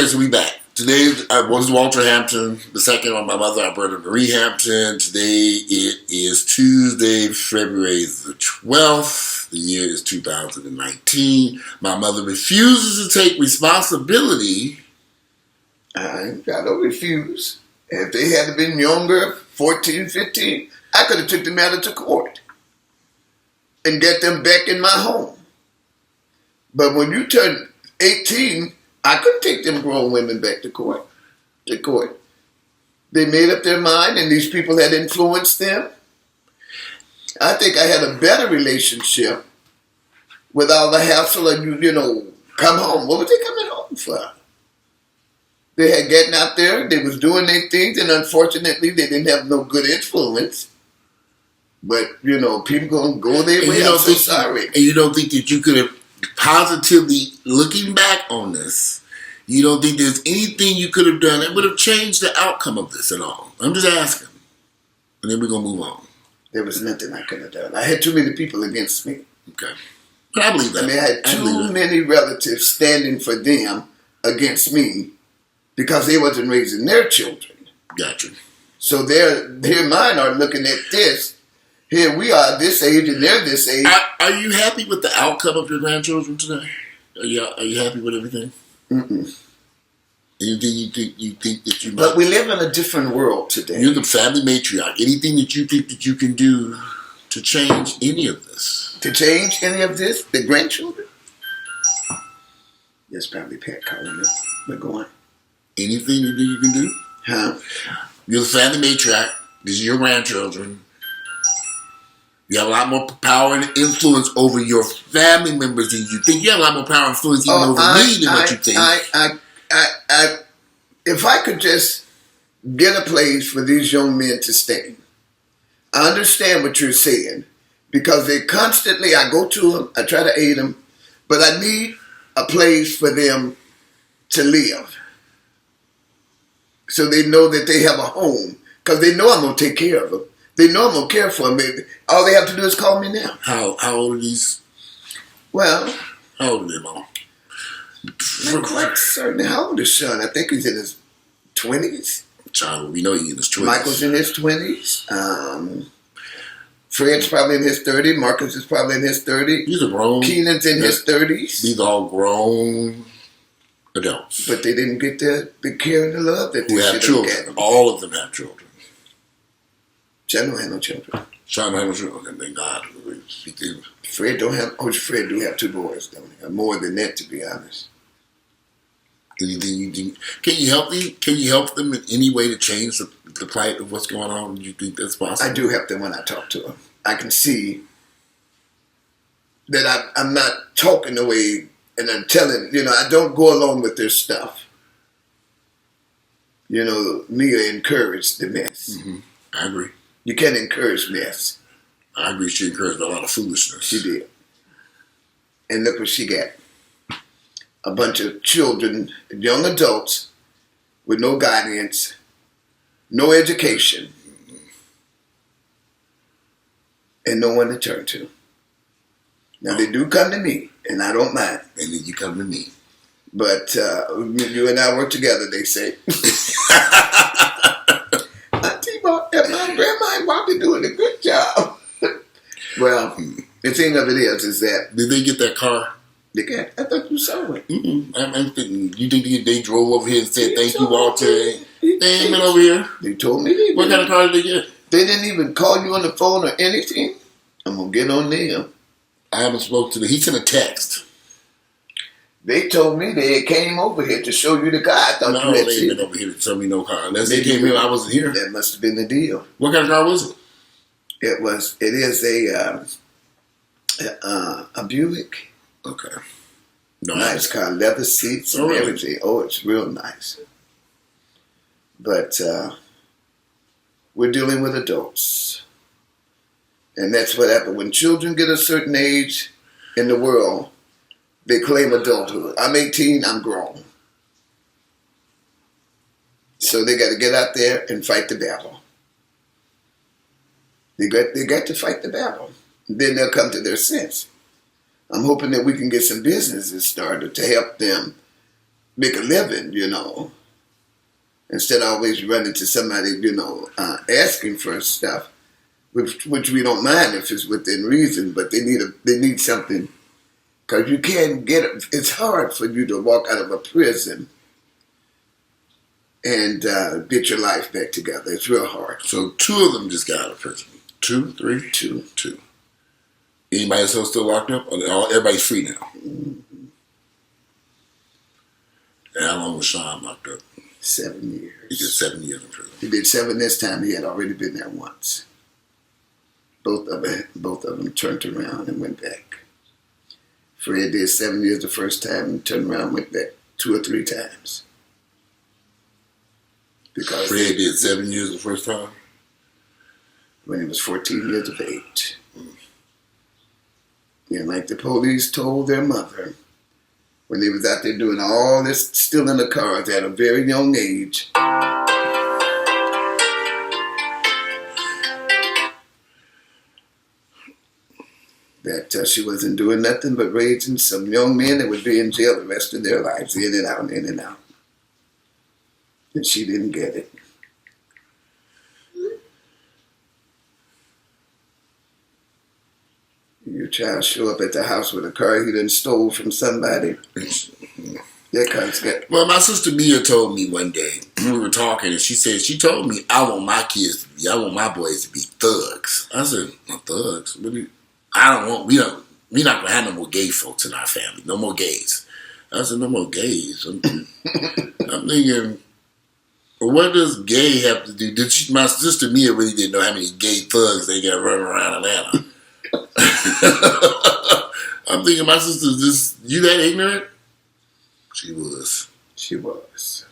Okay, so we back. Today was Walter Hampton, the second one, my mother, Alberta Marie Hampton. Today it is Tuesday, February the 12th. The year is 2019. My mother refuses to take responsibility. I ain't got to refuse. If they had been younger, 14, 15, I could have took the matter to court and get them back in my home. But when you turn 18, I couldn't take them grown women back to court. They made up their mind, and these people had influenced them. I think I had a better relationship with all the hassle of, come home. What was they coming home for? They had gotten out there, they was doing their things, and unfortunately, they didn't have no good influence. But, people going to go their way. I'm so sorry. And you don't think that you could have positively, looking back on this, you don't think there's anything you could have done that would have changed the outcome of this at all? I'm just asking. And then we're going to move on. There was nothing I could have done. I had too many people against me. Okay. But I believe that. I had too many relatives standing for them against me because they wasn't raising their children. Gotcha. So their mind are looking at this. Here we are this age and they're this age. Are you happy with the outcome of your grandchildren today? Are you happy with everything? Mm-mm. Anything you think that you might... But we live in a different world today. You're the family matriarch. Anything that you think that you can do to change any of this? To change any of this? The grandchildren? Yes, probably Pat calling me. But go on. Anything you think you can do? Huh? You're the family matriarch. These are your grandchildren. You have a lot more power and influence over your family members than you think. You have a lot more power and influence even over me than what you think. If I could just get a place for these young men to stay, I understand what you're saying because they constantly, I go to them, I try to aid them, but I need a place for them to live so they know that they have a home because they know I'm going to take care of them. They know I'm going to care for them. All they have to do is call me now. How old are these? Well, how old are they, Mama? Not quite certain. How old is Sean? I think he's in his 20s. Sean, we know he's in his 20s. Michael's in his 20s. Fred's probably in his 30s. Marcus is probably in his 30s. These are grown. Keenan's in his 30s. These are all grown adults. But they didn't get the care and the love that they should have gotten. All of them have children. Sean don't have no children. Sean don't have no children. Thank God. Fred don't have. Oh, Fred do have 2 boys. Don't he? More than that, to be honest. Anything you think? Can you help them? Can you help them in any way to change the plight of what's going on? Do you think that's possible? I do help them when I talk to them. I can see that I'm not talking away and I'm telling. I don't go along with their stuff. Mia encouraged the mess. Mm-hmm. I agree. You can't encourage mess. I agree. She encouraged a lot of foolishness. She did. And look what she got. A bunch of children, young adults, with no guidance, no education, and no one to turn to. Now, they do come to me, and I don't mind. And then you come to me. But you and I work together, they say. My grandma and Bobby doing a good job. Well, the thing of it is that... Did they get that car? I thought you saw it. I'm thinking, you think they drove over here and said, thank you, Walter? They ain't been over here. They told me they did. What kind of car did they get? They didn't even call you on the phone or anything. I'm going to get on them. I haven't spoke to them. He sent a text. They told me they came over here to show you the car. I thought no, you had they seen ain't been over here to tell me no car. Unless they came here, I wasn't here. That must have been the deal. What kind of car was it? It is a Buick. Okay. No, nice car, leather seats and everything. Oh, it's real nice. But we're dealing with adults. And that's what happens. When children get a certain age in the world, they claim adulthood. I'm 18, I'm grown. So they got to get out there and fight the battle. They got to fight the battle. Then they'll come to their sense. I'm hoping that we can get some businesses started to help them make a living, instead of always running to somebody, asking for stuff, which we don't mind if it's within reason, but they need something, because you can't get it. It's hard for you to walk out of a prison and get your life back together. It's real hard. So 2 of them just got out of prison. 2, 3? 2. Anybody else still locked up? Everybody's free now. Mm-hmm. And how long was Sean locked up? 7 years. He did 7 years in prison. He did 7 this time. He had already been there once. Both of them turned around and went back. Fred did 7 years the first time and turned around and went back 2 or 3 times. Because Fred did 7 years the first time? When he was 14 years of age. And like the police told their mother, when they was out there doing all this, still in the cars at a very young age, that she wasn't doing nothing but raising some young men that would be in jail the rest of their lives, in and out, in and out. And she didn't get it. Your child show up at the house with a car he done stole from somebody. That car's got. Well, my sister Mia told me one day, we were talking, and she told me, I want my boys to be thugs. I said, thugs? We not going to have no more gay folks in our family. No more gays. I said, no more gays. I'm thinking, well, what does gay have to do? My sister Mia really didn't know how many gay thugs they got running around Atlanta. I'm thinking my sister's just, you that ignorant? She was. She was.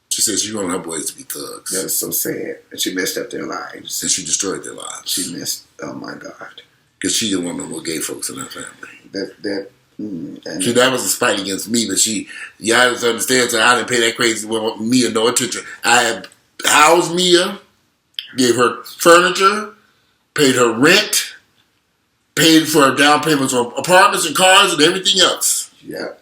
She said she wanted her boys to be thugs. That was so sad. And she messed up their lives. And she destroyed their lives. She messed, oh my God. Because she didn't want no more gay folks in her family. See, that was a spite against me, but you have to understand, so I didn't pay that crazy Mia no attention. I had housed Mia, gave her furniture, paid her rent, paid for her down payments on apartments and cars and everything else. Yeah.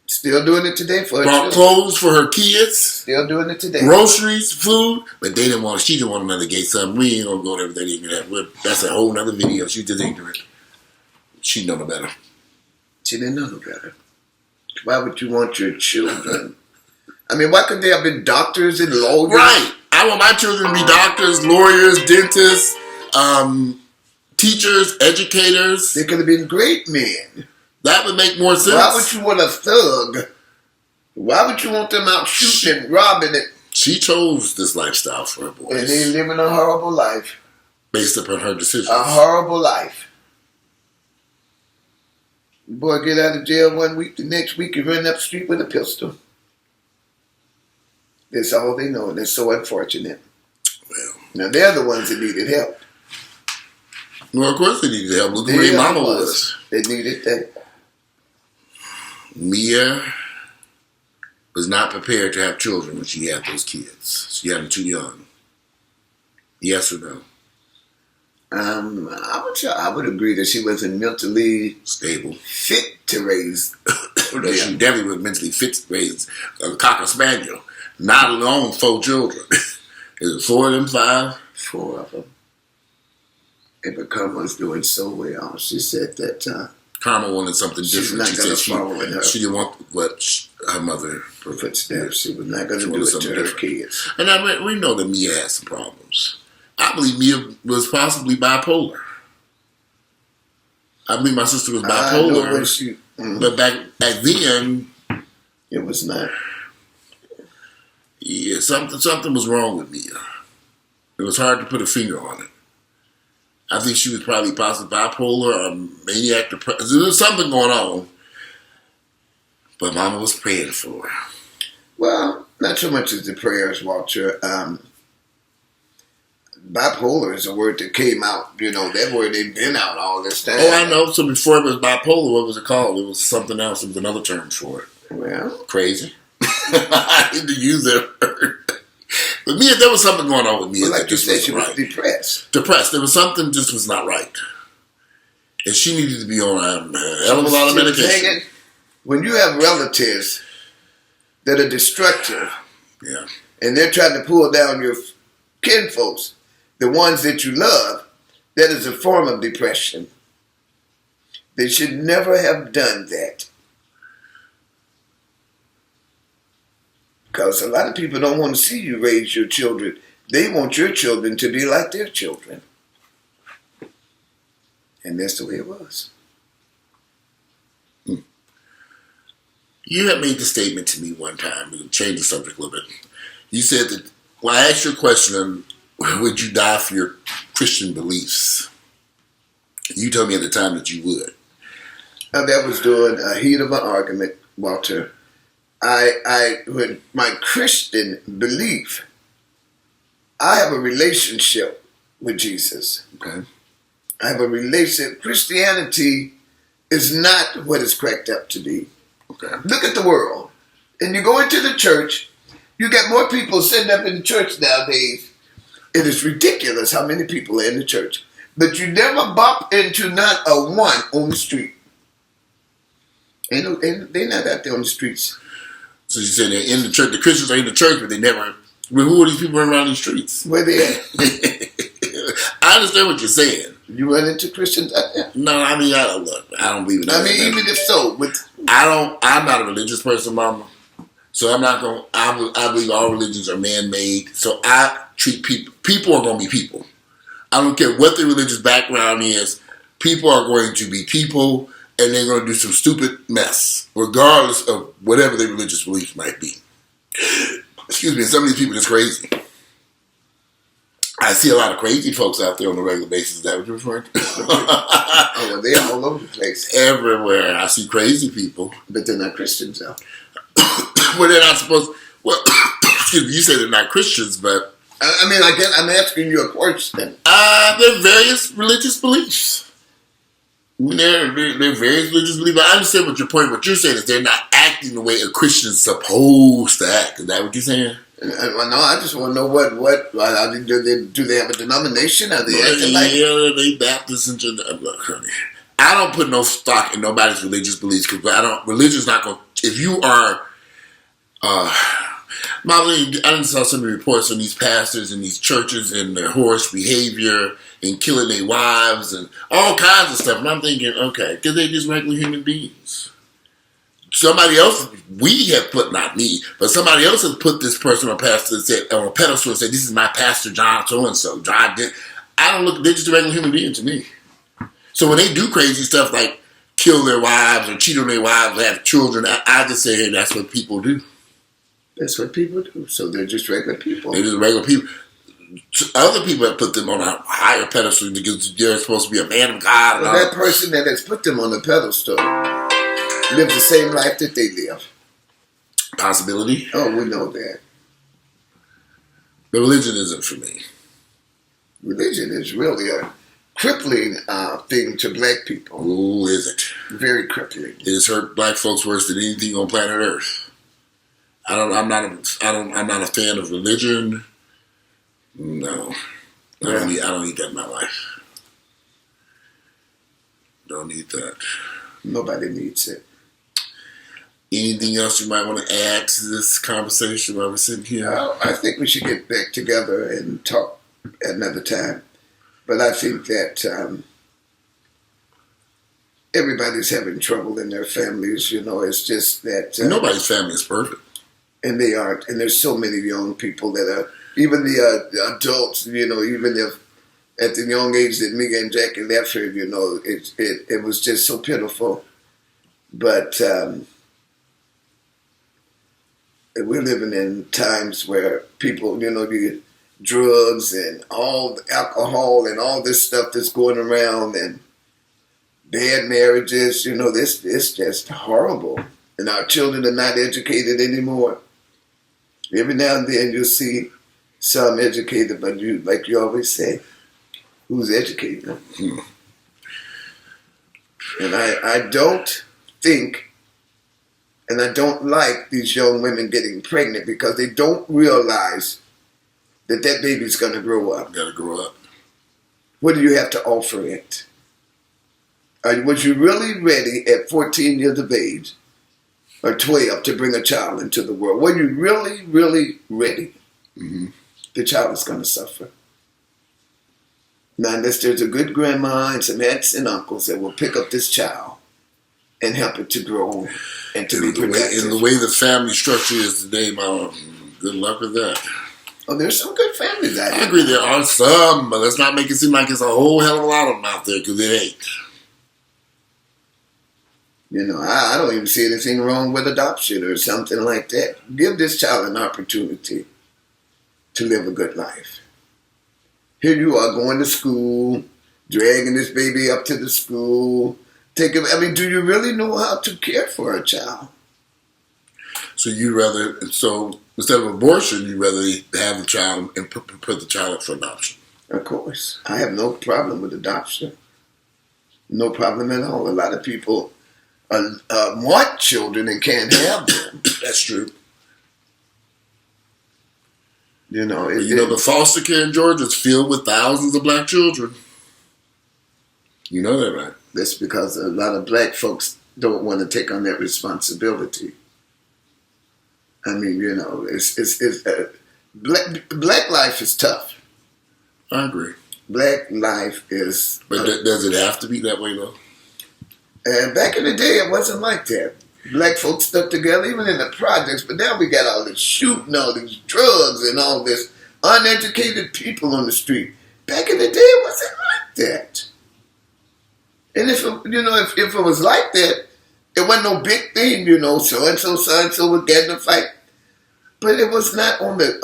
Still doing it today for her bought clothes for her kids. Still doing it today. Groceries, food. But she didn't want another gay son. We ain't going to go to everything. That's a whole nother video. She just ignorant. She know no better. She didn't know no better. Why would you want your children? I mean, why couldn't they have been doctors and lawyers? Right. I want my children to be doctors, lawyers, dentists, teachers, educators. They could have been great men. That would make more sense. Why would you want a thug? Why would you want them out shooting, robbing it? She chose this lifestyle for her boys. And they living a horrible life. Based upon her decisions. A horrible life. The boy get out of jail one week, the next week he run up the street with a pistol. That's all they know, and it's so unfortunate. Well, now they're the ones that needed help. Well, of course they needed help. Look who their mama was. They needed that. Mia was not prepared to have children when she had those kids. She had them too young. Yes or no? I would agree that she wasn't mentally stable, fit to raise. She definitely was mentally fit to raise a cocker spaniel. Not alone 4 children. Is it 4 of them, 5? 4 of them. And Karma was doing so well. She said that Karma wanted something different. She said she didn't want what her mother footsteps. She was not going to do it to her kids. And we know that Mia had some problems. I believe Mia was possibly bipolar. I believe my sister was bipolar. But back then, it was not. Yeah, something was wrong with Mia. It was hard to put a finger on it. I think she was probably possibly bipolar or maniac depressed. There was something going on. But Mama was praying for her. Well, not so much as the prayers, Walter. Bipolar is a word that came out. That word had been out all this time. Oh, I know. So before it was bipolar, what was it called? It was something else. It was another term for it. Well. Crazy. I didn't use that word. But Mia, there was something going on with Mia. Well, like you said, she was depressed. Depressed. There was something just was not right. And she needed to be on a hell of a lot of medication. When you have relatives that are destructive. Yeah. And they're trying to pull down your kinfolks, the ones that you love. That is a form of depression. They should never have done that. Because a lot of people don't want to see you raise your children. They want your children to be like their children. And that's the way it was. You had made the statement to me one time. We'll change the subject a little bit. You said that, well, I asked you a question, would you die for your Christian beliefs? You told me at the time that you would. That was during a heat of an argument, Walter. With my Christian belief, I have a relationship with Jesus. Okay. I have a relationship. Christianity is not what it's cracked up to be. Okay. Look at the world. And you go into the church, you get more people sitting up in the church nowadays. It is ridiculous how many people are in the church. But you never bump into not a one on the street. And they're not out there on the streets. So you said they're in the church. The Christians are in the church, but they never. Well, who are these people running around these streets? Where they at? I understand what you're saying. You run into Christians out there? No, I mean, I don't believe in that. I mean, even if so, I'm not a religious person, Mama. So I'm not going. I believe all religions are man-made. So I treat people. People are going to be people. I don't care what their religious background is. People are going to be people. And they're going to do some stupid mess, regardless of whatever their religious beliefs might be. Excuse me, some of these people are just crazy. I see a lot of crazy folks out there on a regular basis. Is that what you're referring to? Oh, well, they're all over the place. Everywhere. I see crazy people. But they're not Christians, though. Well, they're not supposed. Well, excuse me, you say they're not Christians, but. I mean, I'm asking you a question. There are various religious beliefs. There are various religious beliefs. I understand what you're saying is they're not acting the way a Christian's supposed to act. Is that what you're saying? Well, no, I just want to know what do they have a denomination? Are they acting like? Yeah, they Baptists and look, honey. I don't put no stock in nobody's religious beliefs because religion's not going. If you are, I didn't saw some reports on these pastors and these churches and their horse behavior and killing their wives and all kinds of stuff. And I'm thinking, okay, because they're just regular human beings. Somebody else, we have put, not me, but somebody else has put this person on a pedestal and said, this is my pastor, John so-and-so. John did. I don't look, they're just a regular human being to me. So when they do crazy stuff like kill their wives or cheat on their wives or have children, I just say, hey, that's what people do. That's what people do. So they're just regular people. They're just regular people. Other people have put them on a higher pedestal because they're supposed to be a man of God. Well, that person that has put them on the pedestal lives the same life that they live. Possibility. Oh, we know that. But religion isn't for me. Religion is really a crippling thing to black people. Oh, is it? Very crippling. It has hurt black folks worse than anything on planet Earth. I'm not a fan of religion. No. I don't need that in my life. Don't need that. Nobody needs it. Anything else you might want to add to this conversation while we're sitting here? I think we should get back together and talk at another time. But I think that everybody's having trouble in their families. You know, it's just that nobody's family is perfect, and they aren't. And there's so many young people that are, even the adults. You know, even if at the young age that me and Jackie left here, you know, it was just so pitiful. But we're living in times where people, you know, the drugs and all the alcohol and all this stuff that's going around and bad marriages, you know, this just horrible. And our children are not educated anymore. Every now and then you'll see some educated, but you, like you always say, who's educated them? And I don't think, and I don't like these young women getting pregnant because they don't realize that baby's going to grow up. Got to grow up. What do you have to offer it? Was you really ready at 14 years of age or 12 to bring a child into the world. Were you really, really ready? Mm-hmm. The child is going to suffer. Now, unless there's a good grandma and some aunts and uncles that will pick up this child and help it to grow and to be productive. In the way the family structure is today, Mom, good luck with that. Oh, there's some good families out there. I agree there are some, but let's not make it seem like it's a whole hell of a lot of them out there, because it ain't. You know, I don't even see anything wrong with adoption or something like that. Give this child an opportunity to live a good life. Here you are going to school, dragging this baby up to the school. Do you really know how to care for a child? So instead of abortion, you'd rather have the child and put the child up for adoption. Of course. I have no problem with adoption. No problem at all. A lot of people want children and can't have them. That's true. You know, the foster care in Georgia is filled with thousands of black children. You know that, right? That's because a lot of black folks don't want to take on that responsibility. I mean, you know, black life is tough. I agree. Black life is... But does it have to be that way, though? And back in the day, it wasn't like that. Black folks stuck together, even in the projects, but now we got all this shooting, all these drugs, and all this uneducated people on the street. Back in the day, it wasn't like that. And if it was like that, it wasn't no big thing, so-and-so would get in a fight. But it was not on the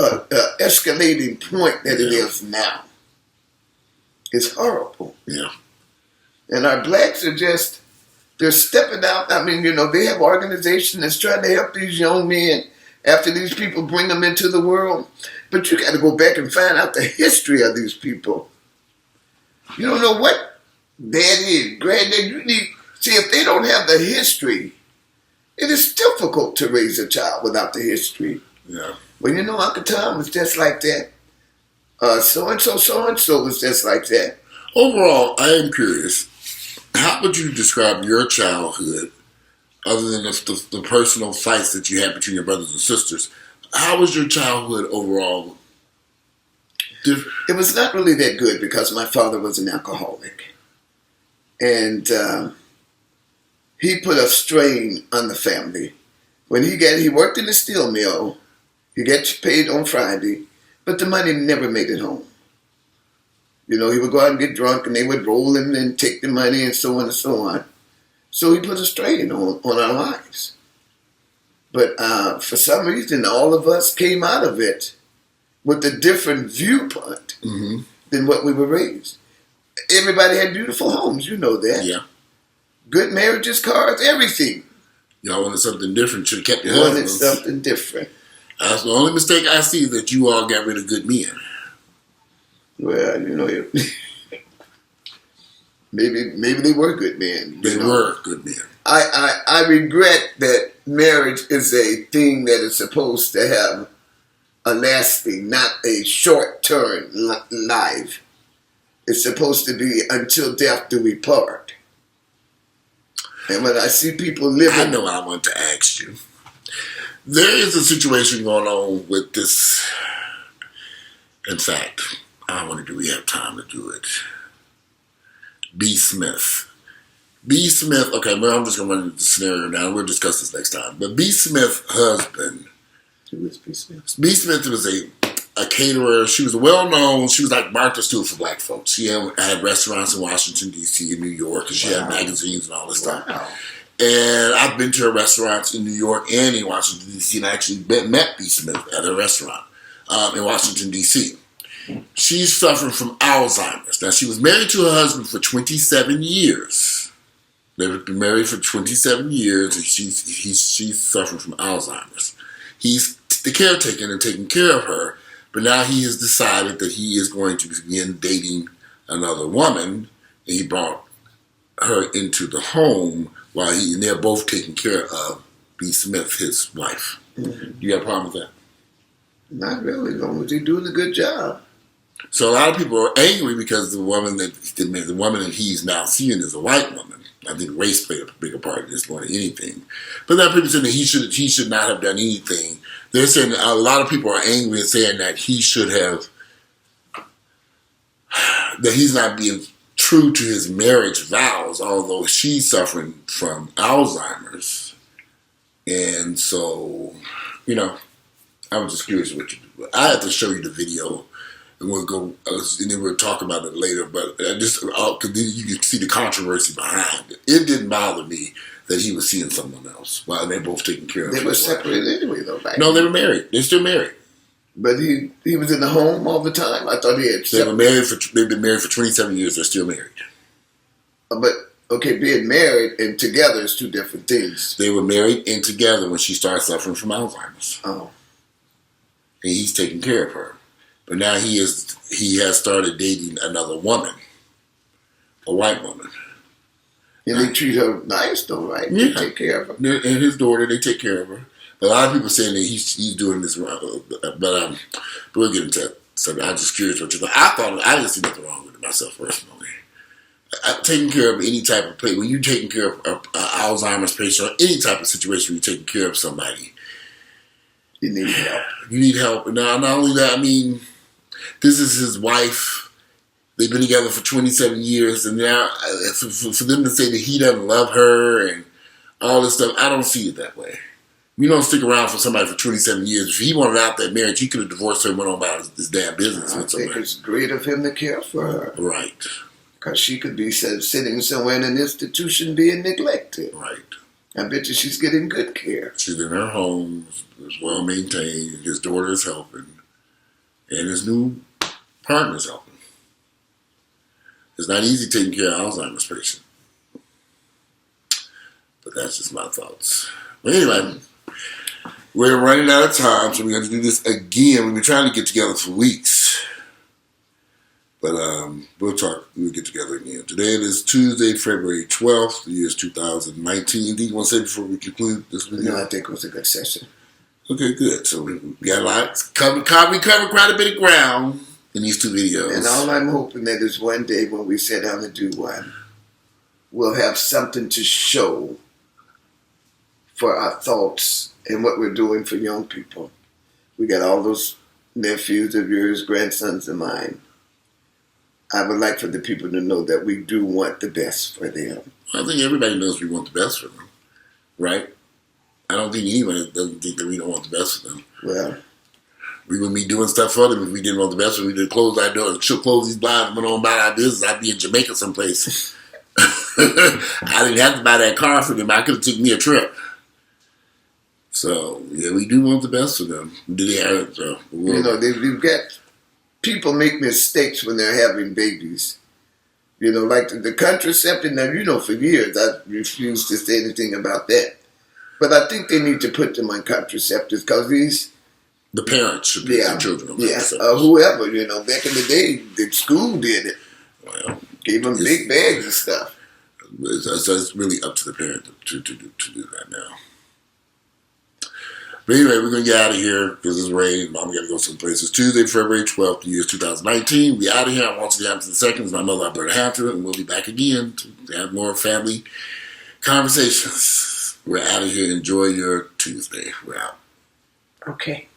escalating point that it is now. It's horrible. Yeah. And our blacks are just... They're stepping out. I mean, they have organizations that's trying to help these young men after these people bring them into the world. But you got to go back and find out the history of these people. You don't know what daddy, granddad, see, if they don't have the history, it is difficult to raise a child without the history. Yeah. Well, Uncle Tom was just like that. So-and-so was just like that. Overall, I am curious. How would you describe your childhood, other than the personal fights that you had between your brothers and sisters? How was your childhood overall different? It was not really that good because my father was an alcoholic. And he put a strain on the family. When he worked in the steel mill, he got paid on Friday, but the money never made it home. He would go out and get drunk, and they would roll him and take the money and so on and so on. So he put a strain on our lives. But for some reason, all of us came out of it with a different viewpoint than what we were raised. Everybody had beautiful homes, you know that. Yeah. Good marriages, cars, everything. Y'all wanted something different, should have kept your husbands. Wanted something different. That's the only mistake I see, that you all got rid of good men. Well, maybe they were good men. They were good men. I regret that marriage is a thing that is supposed to have a lasting, not a short-term life. It's supposed to be until death do we part. And when I see people living... I know I want to ask you. There is a situation going on with this. In fact... I wonder, do we have time to do it? B. Smith. B. Smith, okay, well, I'm just going to run the scenario down. We'll discuss this next time. But B. Smith's husband. Who is B. Smith? B. Smith was a caterer. She was well-known. She was like Martha Stewart for black folks. She had restaurants in Washington, D.C. and New York. And she had magazines and all this stuff. And I've been to her restaurants in New York and in Washington, D.C. and I actually met B. Smith at her restaurant in Washington, D.C. She's suffering from Alzheimer's. Now, she was married to her husband for 27 years. They've been married for 27 years, and she's suffering from Alzheimer's. He's the caretaker and taking care of her, but now he has decided that he is going to begin dating another woman, and he brought her into the home and they're both taking care of B. Smith, his wife. Mm-hmm. You got a problem with that? Not really, as long as he's doing a good job. So a lot of people are angry because the woman that he's now seeing is a white woman. I think race played a bigger part in this more than anything. But there are people saying that he should not have done anything. They're saying that a lot of people are angry and saying that he should have, that he's not being true to his marriage vows, although she's suffering from Alzheimer's. And so, I was just curious what you do. I have to show you the video. And we'll go, and then we'll talk about it later. But because you can see the controversy behind it. It didn't bother me that he was seeing someone else while they're both taking care of. They were separated anyway, though. Right? No, they were married. They're still married. But he was in the home all the time. I thought he had. They've been married for 27 years. They're still married. But okay, being married and together is two different things. They were married and together when she started suffering from Alzheimer's. Oh, and he's taking care of her. But now he has started dating another woman, a white woman. And they treat her nice, though, right? Yeah. They take care of her. And his daughter, they take care of her. But a lot of people saying that he's doing this wrong. But we'll get into that. So I'm just curious what you think. I didn't see nothing wrong with it myself personally. Taking care of any type of when you're taking care of an Alzheimer's patient or any type of situation where you're taking care of somebody, you need help. You need help. Now, not only that, I mean, this is his wife. They've been together for 27 years, and now for them to say that he doesn't love her and all this stuff, I don't see it that way. You don't stick around for somebody for 27 years. If he wanted out that marriage, he could have divorced her and went on about his damn business. I think it's great of him to care for her. Right. Because she could be sitting somewhere in an institution being neglected. Right. I bet you she's getting good care. She's in her home, is well maintained. His daughter is helping, and his new partner is helping. It's not easy taking care of Alzheimer's patients, but that's just my thoughts. But anyway, we're running out of time, so we're going to do this again. We've been trying to get together for weeks, but we'll get together again. Today is Tuesday, February 12th. The year is 2019. Anything you want to say before we conclude this video? No, I think it was a good session. Okay, good. So we got a lot. We covered quite a bit of ground in these two videos. And all I'm hoping that is one day when we sit down to do one, we'll have something to show for our thoughts and what we're doing for young people. We got all those nephews of yours, grandsons of mine. I would like for the people to know that we do want the best for them. I think everybody knows we want the best for them, right? I don't think anyone doesn't think that we don't want the best for them. Well, we wouldn't be doing stuff for them if we didn't want the best for them. We did close our doors, close these blinds, and went on about our business. I'd be in Jamaica someplace. I didn't have to buy that car for them. I could have took me a trip. So, yeah, we do want the best for them. They've got people make mistakes when they're having babies. Like the contraceptive. Now, for years I refused to say anything about that. But I think they need to put them on contraceptives because the parents should be the children on contraceptives. Whoever, back in the day, the school did it. Well, gave them big bags and stuff. So it's really up to the parent to do that now. But anyway, we're going to get out of here because it's raining. Mom got to go someplace. It's Tuesday, February 12th, the year 2019. We're out of here. I'm Walter the Hampton II. It's my mother, Alberta, Hampton, and we'll be back again to have more family conversations. We're out of here. Enjoy your Tuesday. We're out. Okay.